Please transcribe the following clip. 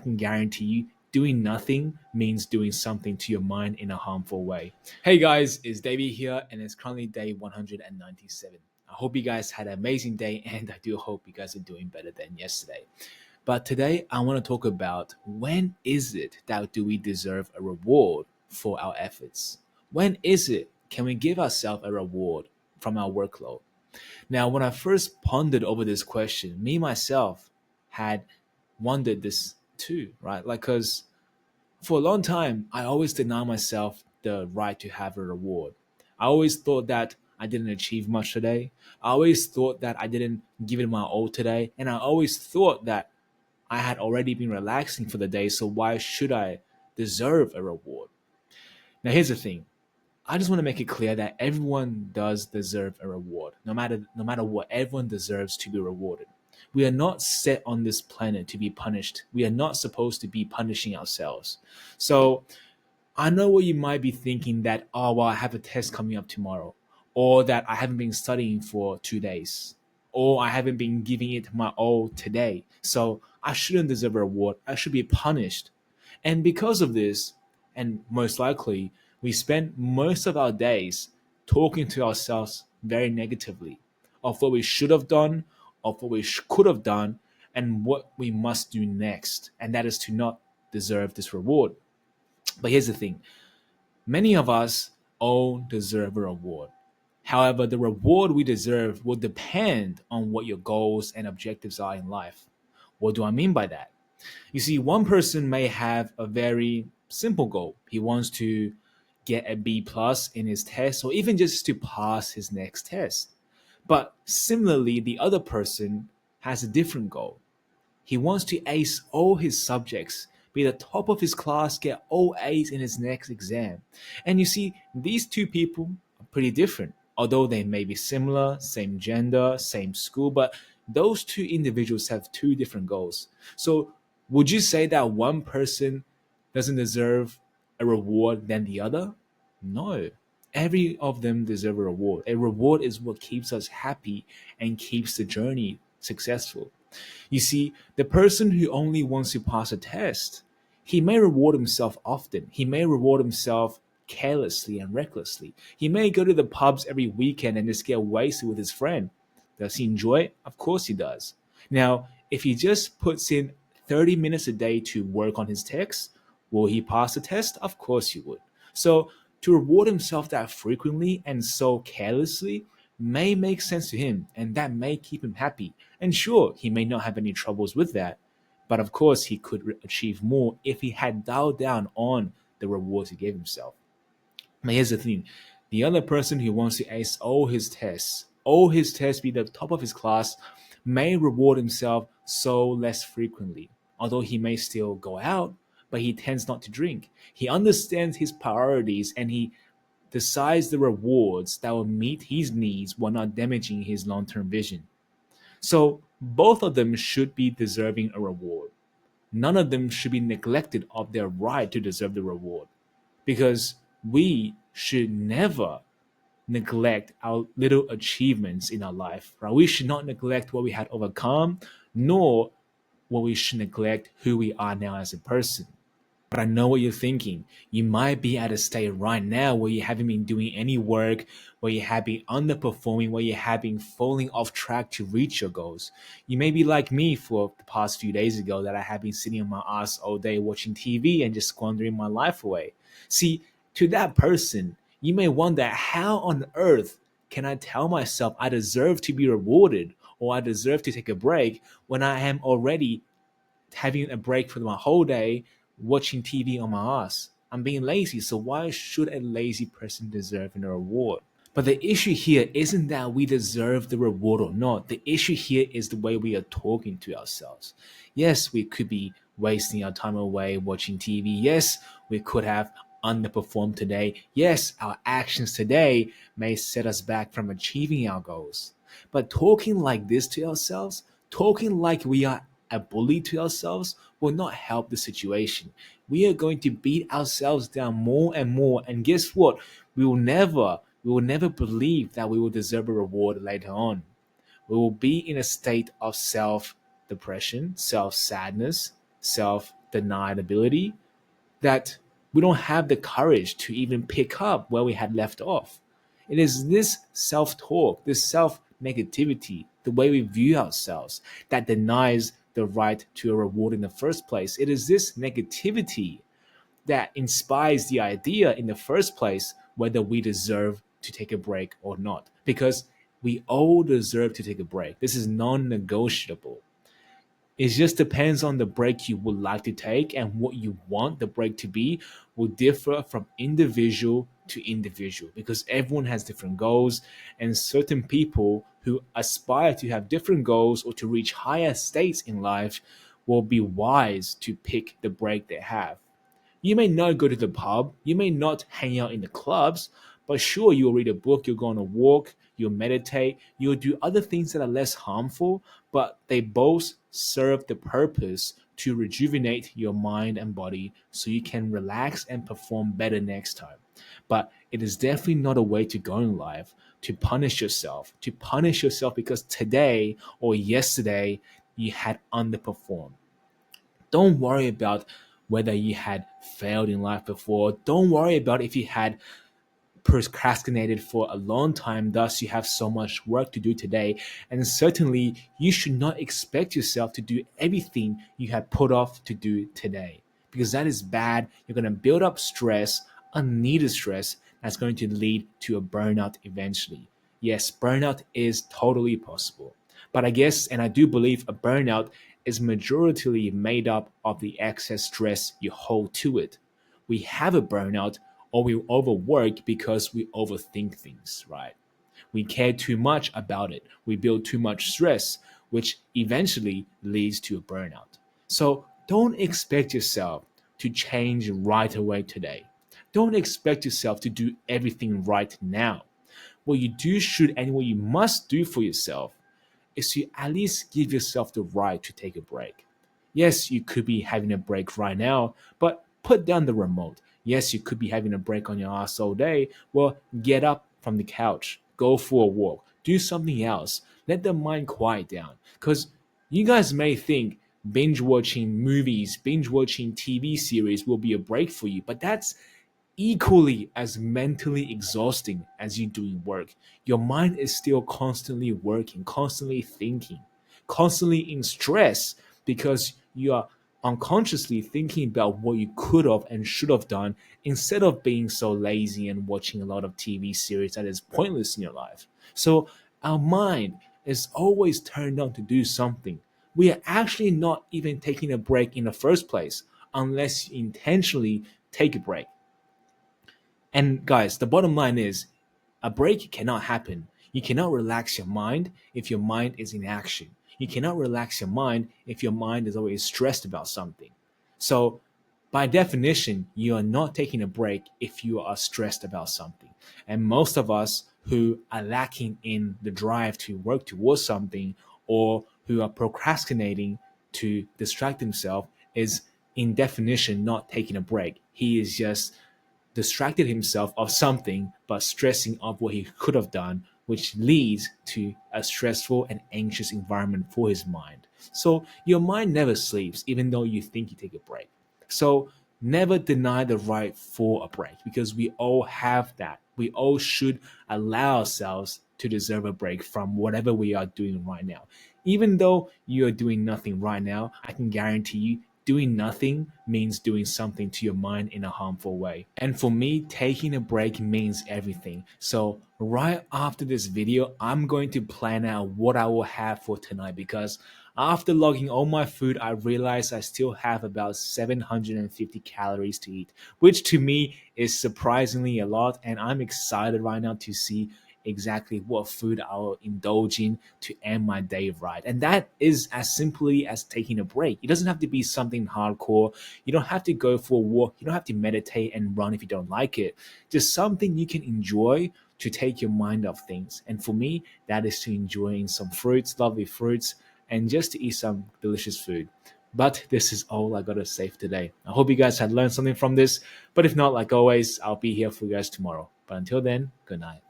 can guarantee you doing nothing means doing something to your mind in a harmful way. Hey guys, it's Davey here, and it's currently day 197. I hope you guys had an amazing day, and I do hope you guys are doing better than yesterday. But today I want to talk about when is it that do we deserve a reward for our efforts? When is it can we give ourselves a reward from our workload? Now, when I first pondered over this question, me myself had wondered this too, right? Like, because for a long time, I always denied myself the right to have a reward. I always thought that I didn't achieve much today. I always thought that I didn't give it my all today. And I always thought that I had already been relaxing for the day, so why should I deserve a reward? Now, here's the thing. I just want to make it clear that everyone does deserve a reward. No matter what, everyone deserves to be rewarded. We are not set on this planet to be punished. We are not supposed to be punishing ourselves. So I know what you might be thinking that, oh, well, I have a test coming up tomorrow, or that I haven't been studying for 2 days, or I haven't been giving it my all today. So I shouldn't deserve a reward. I should be punished. And because of this, and most likely, we spend most of our days talking to ourselves very negatively of what we should have done, of what we could have done, and what we must do next. And that is to not deserve this reward. But here's the thing, many of us all deserve a reward. However, the reward we deserve will depend on what your goals and objectives are in life. What do I mean by that? You see, one person may have a very simple goal. He wants to get a B plus in his test, or even just to pass his next test. But similarly, the other person has a different goal. He wants to ace all his subjects, be the top of his class, get all A's in his next exam. And you see, these two people are pretty different. Although they may be similar, same gender, same school, but those two individuals have two different goals. So would you say that one person doesn't deserve a reward than the other? No. Every of them deserve a reward. A reward is what keeps us happy and keeps the journey successful. You see, the person who only wants to pass a test, he may reward himself often. He may reward himself carelessly and recklessly. He may go to the pubs every weekend and just get wasted with his friend. Does he enjoy it? Of course he does. Now, if he just puts in 30 minutes a day to work on his text, will he pass the test? Of course he would. So, to reward himself that frequently and so carelessly may make sense to him, and that may keep him happy. And sure, he may not have any troubles with that, but of course, he could achieve more if he had dialed down on the rewards he gave himself. But here's the thing, the other person who wants to ace all his tests, be the top of his class, may reward himself so less frequently. Although he may still go out, but he tends not to drink. He understands his priorities and he decides the rewards that will meet his needs while not damaging his long term vision. So both of them should be deserving a reward. None of them should be neglected of their right to deserve the reward, because we should never neglect our little achievements in our life, right? We should not neglect what we had overcome, nor what we should neglect who we are now as a person. But I know what you're thinking. You might be at a state right now where you haven't been doing any work, where you have been underperforming, where you have been falling off track to reach your goals. You may be like me for the past few days ago, that I have been sitting on my ass all day watching TV and just squandering my life away. See, to that person, you may wonder, how on earth can I tell myself I deserve to be rewarded or I deserve to take a break when I am already having a break for my whole day watching TV on my ass? I'm being lazy, so why should a lazy person deserve a reward? But the issue here isn't that we deserve the reward or not. The issue here is the way we are talking to ourselves. Yes, we could be wasting our time away watching TV. Yes, we could have underperformed today. Yes, our actions today may set us back from achieving our goals. But talking like this to ourselves, talking like we are a bully to ourselves, will not help the situation. We are going to beat ourselves down more and more. And guess what? We will never believe that we will deserve a reward later on. We will be in a state of self depression, self sadness, self deniability that we don't have the courage to even pick up where we had left off. It is this self talk, this self negativity, the way we view ourselves that denies the right to a reward in the first place. It is this negativity that inspires the idea in the first place whether we deserve to take a break or not. Because we all deserve to take a break. This is non negotiable. It just depends on the break you would like to take, and what you want the break to be will differ from individual to individual because everyone has different goals, and certain people who aspire to have different goals or to reach higher states in life will be wise to pick the break they have. You may not go to the pub, you may not hang out in the clubs, but sure, you'll read a book, you'll go on a walk, you'll meditate, you'll do other things that are less harmful, but they both serve the purpose to rejuvenate your mind and body so you can relax and perform better next time. But it is definitely not a way to go in life to punish yourself because today or yesterday you had underperformed. Don't worry about whether you had failed in life before. Don't worry about if you had procrastinated for a long time, thus, you have so much work to do today. And certainly, you should not expect yourself to do everything you had put off to do today because that is bad. You're going to build up stress, unneeded stress, that's going to lead to a burnout eventually. Yes, burnout is totally possible. But I guess, and I do believe, a burnout is majoritarily made up of the excess stress you hold to it. We have a burnout or we overwork because we overthink things, right? We care too much about it. We build too much stress, which eventually leads to a burnout. So don't expect yourself to change right away today. Don't expect yourself to do everything right now. What you do should and what you must do for yourself is to at least give yourself the right to take a break. Yes, you could be having a break right now, but put down the remote. Yes, you could be having a break on your ass all day. Well, get up from the couch, go for a walk, do something else. Let the mind quiet down. Because you guys may think binge watching movies, binge watching TV series will be a break for you, but that's equally as mentally exhausting as you doing work. Your mind is still constantly working, constantly thinking, constantly in stress because you are unconsciously thinking about what you could have and should have done instead of being so lazy and watching a lot of TV series that is pointless in your life. So our mind is always turned on to do something. We are actually not even taking a break in the first place unless you intentionally take a break. And guys, the bottom line is a break cannot happen. You cannot relax your mind if your mind is in action. You cannot relax your mind if your mind is always stressed about something. So, by definition, you are not taking a break if you are stressed about something. And most of us who are lacking in the drive to work towards something or who are procrastinating to distract himself is in definition not taking a break. He is just distracted himself of something but stressing of what he could have done, which leads to a stressful and anxious environment for his mind. So your mind never sleeps, even though you think you take a break. So never deny the right for a break because we all have that. We all should allow ourselves to deserve a break from whatever we are doing right now. Even though you are doing nothing right now, I can guarantee you doing nothing means doing something to your mind in a harmful way. And for me, taking a break means everything. So right after this video, I'm going to plan out what I will have for tonight because after logging all my food, I realized I still have about 750 calories to eat, which to me is surprisingly a lot. And I'm excited right now to see exactly what food I'll indulge in to end my day right. And that is as simply as taking a break. It doesn't have to be something hardcore. You don't have to go for a walk. You don't have to meditate and run if you don't like it. Just something you can enjoy to take your mind off things. And for me, that is to enjoying some fruits, lovely fruits, and just to eat some delicious food. But this is all I gotta say for today. I hope you guys had learned something from this. But if not, like always, I'll be here for you guys tomorrow. But until then, good night.